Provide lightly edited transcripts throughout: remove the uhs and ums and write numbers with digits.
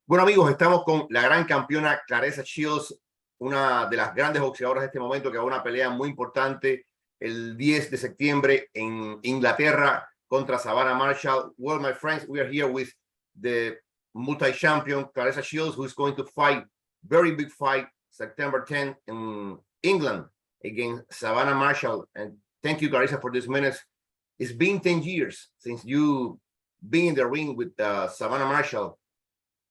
Bueno, amigos, estamos con la gran campeona Claressa Shields, una de las grandes boxeadoras de este momento, que va a una pelea muy importante el 10 de septiembre en Inglaterra contra Savannah Marshall. Well, my friends, we are here with the multi-champion Claressa Shields, who is going to fight very big fight September 10th in England against Savannah Marshall. And thank you, Claressa, for this minutes. It's been 10 years since you been in the ring with Savannah Marshall.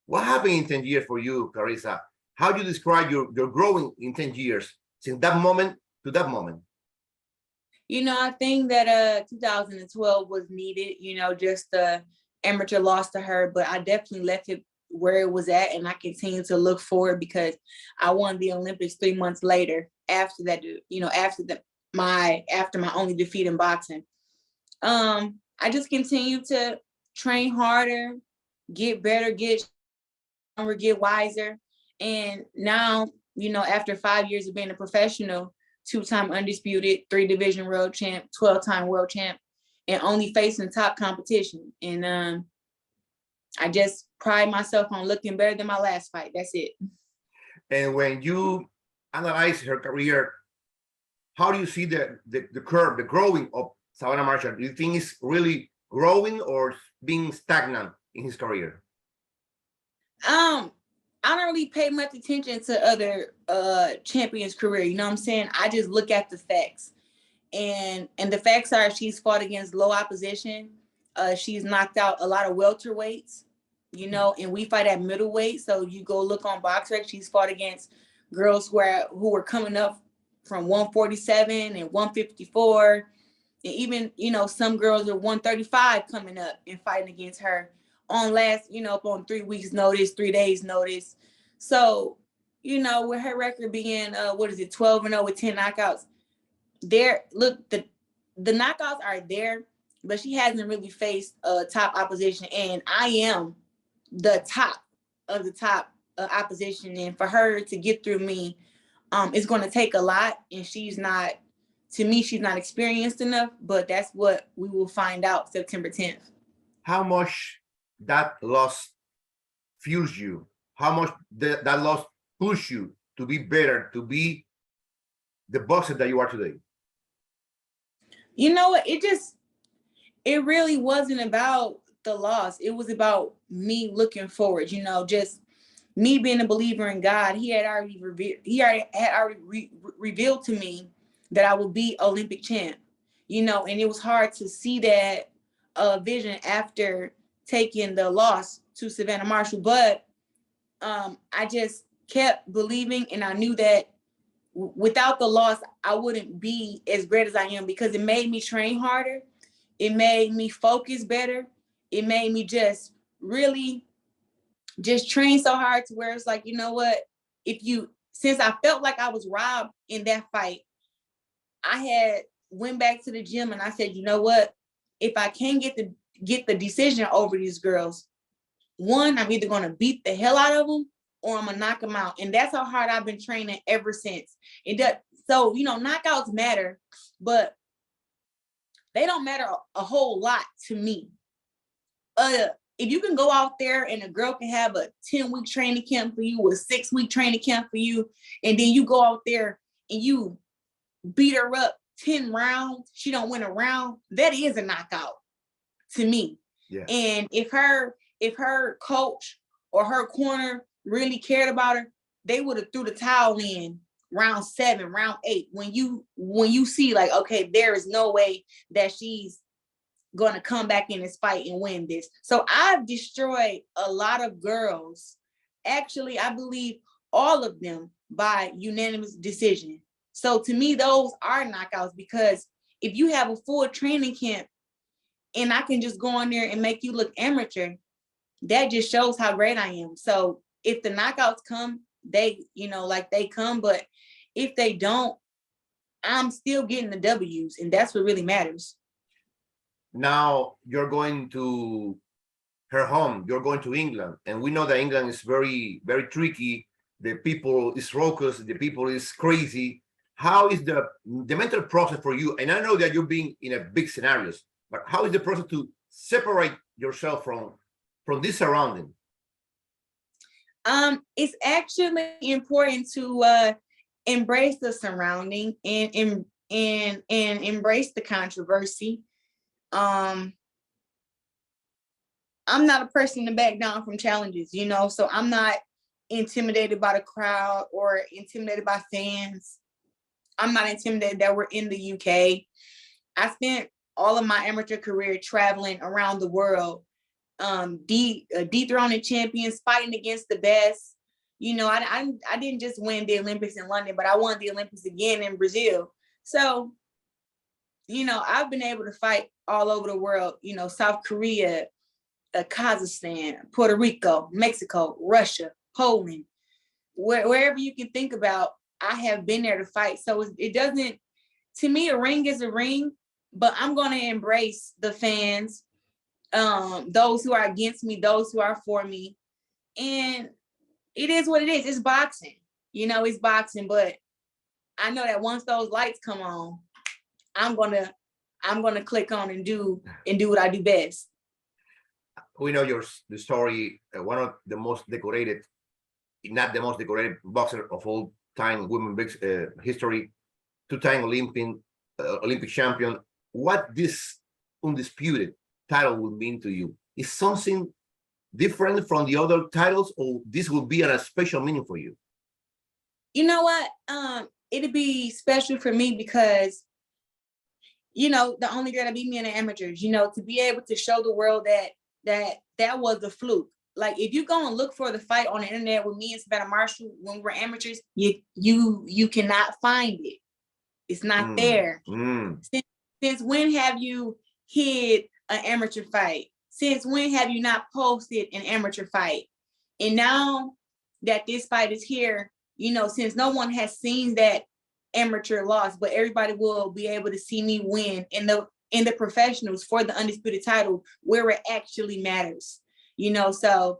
What happened in 10 years for you, Claressa? How do you describe your growing in 10 years, since that moment to that moment? You know, I think that 2012 was needed, you know, just the amateur loss to her, but I definitely left it where it was at, and I continue to look forward because I won the Olympics 3 months later after that, you know, after my only defeat in boxing. I just continue to train harder, get better, get stronger, get wiser. And now, you know, after 5 years of being a professional, 2-time undisputed, 3-division world champ, 12-time world champ, and only facing top competition. And I just pride myself on looking better than my last fight. That's it. And when you analyze her career, how do you see the curve, the growing of Savannah Marshall? Do you think it's really growing or being stagnant in his career? I don't really pay much attention to other champions' career. You know what I'm saying? I just look at the facts. And the facts are she's fought against low opposition. She's knocked out a lot of welterweights, you know, and we fight at middleweight. So you go look on BoxRec, she's fought against girls who were coming up from 147 and 154. And even, you know, some girls are 135 coming up and fighting against her on on 3 weeks notice, 3 days notice. So, you know, with her record being, 12-0 with 10 knockouts, the knockouts are there, but she hasn't really faced top opposition. And I am the top of the top opposition. And for her to get through me, it's going to take a lot. And she's not experienced enough, but that's what we will find out September 10th. How much that loss fuels you? How much that loss pushes you to be better, to be the boxer that you are today? You know what? It really wasn't about the loss. It was about me looking forward, you know, just me being a believer in God. He had already revealed to me that I would be Olympic champ, you know, and it was hard to see that vision after taking the loss to Savannah Marshall. But I just kept believing, and I knew that without the loss, I wouldn't be as great as I am, because it made me train harder. It made me focus better. It made me just really just train so hard to where it's like, you know what, since I felt like I was robbed in that fight, I went back to the gym and I said, you know what, if I can't get the decision over these girls, one, I'm either going to beat the hell out of them or I'm going to knock them out. And that's how hard I've been training ever since. So, you know, knockouts matter, but they don't matter a whole lot to me. If you can go out there and a girl can have a 10-week training camp for you, a 6-week training camp for you, and then you go out there and you beat her up 10 rounds, she don't win a round, that is a knockout to me. Yeah. And if her coach or her corner really cared about her, they would have threw the towel in round 7, round 8. When you see like, okay, there is no way that she's going to come back in this fight and win this. So I've destroyed a lot of girls. Actually, I believe all of them by unanimous decision. So to me, those are knockouts, because if you have a full training camp and I can just go on there and make you look amateur, that just shows how great I am. So if the knockouts come, they come, but if they don't, I'm still getting the W's, and that's what really matters. Now you're going to her home, you're going to England, and we know that England is very, very tricky. The people is raucous, the people is crazy. How is the mental process for you? And I know that you're being in a big scenarios, but how is the process to separate yourself from this surrounding? It's actually important to embrace the surrounding and embrace the controversy. I'm not a person to back down from challenges, you know, so I'm not intimidated by the crowd or intimidated by fans. I'm not intimidated that we're in the UK. I spent all of my amateur career traveling around the world, dethroning champions, fighting against the best. You know, I didn't just win the Olympics in London, but I won the Olympics again in Brazil. So, you know, I've been able to fight all over the world, you know, South Korea, Kazakhstan, Puerto Rico, Mexico, Russia, Poland, wherever you can think about, I have been there to fight. So it doesn't, to me, a ring is a ring, but I'm going to embrace the fans, those who are against me, those who are for me. And it is what it is. It's boxing, you know, it's boxing, but I know that once those lights come on, I'm gonna click on and do what I do best. We know the story. One of the most decorated, not the most decorated boxer of all time, women history, two-time Olympic champion. What this undisputed title would mean to you? Is something different from the other titles, or this will be a special meaning for you? You know what? It'd be special for me because, you know, the only girl that beat me in the amateurs, you know, to be able to show the world that was a fluke. Like, if you're going to look for the fight on the internet with me and Savannah Marshall when we were amateurs, you cannot find it. It's not there. Since when have you hid an amateur fight? Since when have you not posted an amateur fight? And now that this fight is here, you know, since no one has seen that amateur loss, but everybody will be able to see me win in the professionals for the undisputed title where it actually matters, you know. So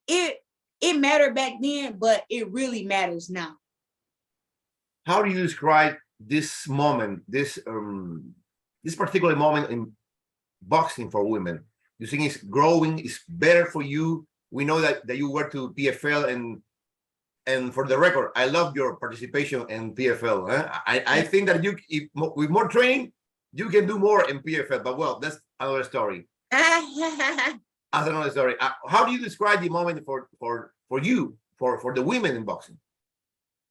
it mattered back then, but it really matters now. How do you describe this moment, this particular moment in boxing for women? You think it's growing, it's better for you? We know that you were to PFL, and for the record, I love your participation in PFL. I think that with more training, you can do more in PFL, but well, that's another story. That's another story. How do you describe the moment for you, for the women in boxing?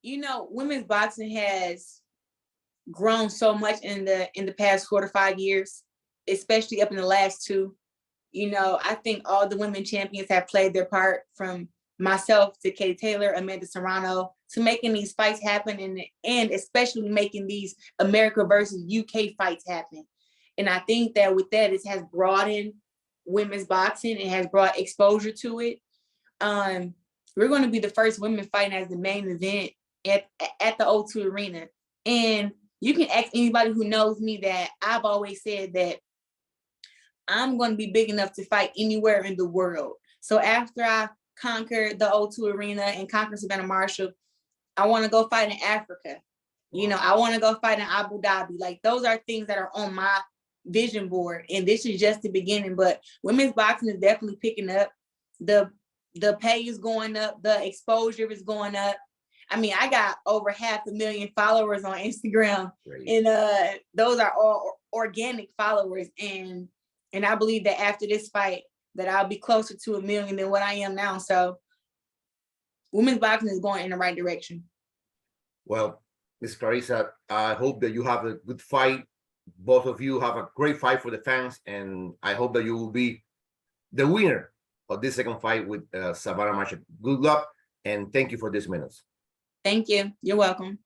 You know, women's boxing has grown so much in the past 4 to 5 years, especially up in the last 2. You know, I think all the women champions have played their part, from myself to Katie Taylor, Amanda Serrano, to making these fights happen, and especially making these America versus UK fights happen. And I think that with that, it has broadened women's boxing. It has brought exposure to it. We're going to be the first women fighting as the main event at the O2 Arena. And you can ask anybody who knows me that I've always said that I'm going to be big enough to fight anywhere in the world. So after I conquer the O2 Arena and conquer Savannah Marshall, I want to go fight in Africa. You know, I want to go fight in Abu Dhabi. Like, those are things that are on my vision board. And this is just the beginning. But women's boxing is definitely picking up. The pay is going up. The exposure is going up. I mean, I got over 500,000 followers on Instagram. Great. And those are all organic followers. And I believe that after this fight, that I'll be closer to 1 million than what I am now. So women's boxing is going in the right direction. Well, Ms. Claressa, I hope that you have a good fight. Both of you have a great fight for the fans, and I hope that you will be the winner of this second fight with Savannah Marshall. Good luck, and thank you for this minutes. Thank you. You're welcome.